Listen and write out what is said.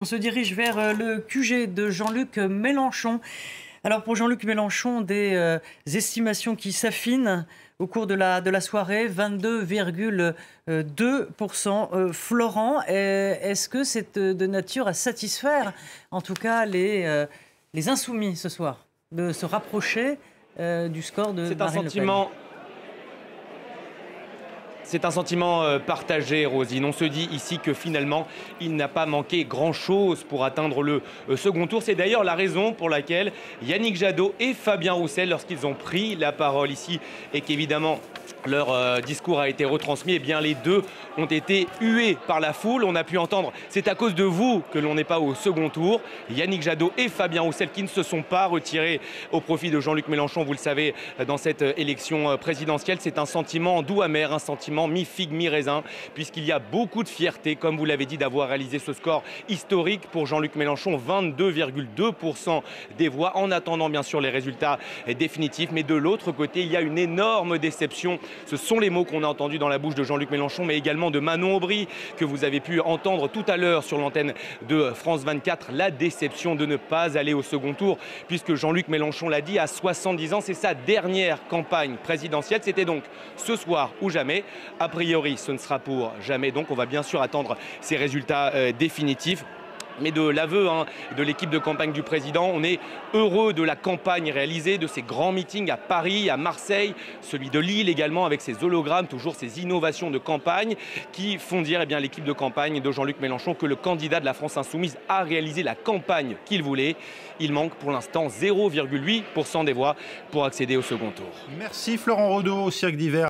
On se dirige vers le QG de Jean-Luc Mélenchon. Alors pour Jean-Luc Mélenchon, des estimations qui s'affinent au cours de la soirée, 22,2%. Florent, est-ce que c'est de nature à satisfaire en tout cas les insoumis ce soir, de se rapprocher du score de Marine Le Pen? C'est un sentiment partagé, Rosine. On se dit ici que finalement, il n'a pas manqué grand-chose pour atteindre le second tour. C'est d'ailleurs la raison pour laquelle Yannick Jadot et Fabien Roussel, lorsqu'ils ont pris la parole ici et qu'évidemment leur discours a été retransmis, eh bien les deux ont été hués par la foule. On a pu entendre « c'est à cause de vous que l'on n'est pas au second tour ». Yannick Jadot et Fabien Roussel qui ne se sont pas retirés au profit de Jean-Luc Mélenchon, vous le savez, dans cette élection présidentielle. C'est un sentiment doux amer, un sentiment mi-figue, mi-raisin, puisqu'il y a beaucoup de fierté, comme vous l'avez dit, d'avoir réalisé ce score historique pour Jean-Luc Mélenchon, 22,2% des voix, en attendant bien sûr les résultats définitifs. Mais de l'autre côté, il y a une énorme déception. Ce sont les mots qu'on a entendus dans la bouche de Jean-Luc Mélenchon, mais également de Manon Aubry, que vous avez pu entendre tout à l'heure sur l'antenne de France 24. La déception de ne pas aller au second tour, puisque Jean-Luc Mélenchon l'a dit, à 70 ans, c'est sa dernière campagne présidentielle. C'était donc ce soir ou jamais. A priori, ce ne sera pour jamais. Donc, on va bien sûr attendre ces résultats définitifs. Mais de l'aveu de l'équipe de campagne du président, on est heureux de la campagne réalisée, de ces grands meetings à Paris, à Marseille, celui de Lille également avec ses hologrammes, toujours ces innovations de campagne qui font dire l'équipe de campagne de Jean-Luc Mélenchon que le candidat de la France Insoumise a réalisé la campagne qu'il voulait. Il manque pour l'instant 0,8% des voix pour accéder au second tour. Merci Florent Rodeau au Cirque d'Hiver.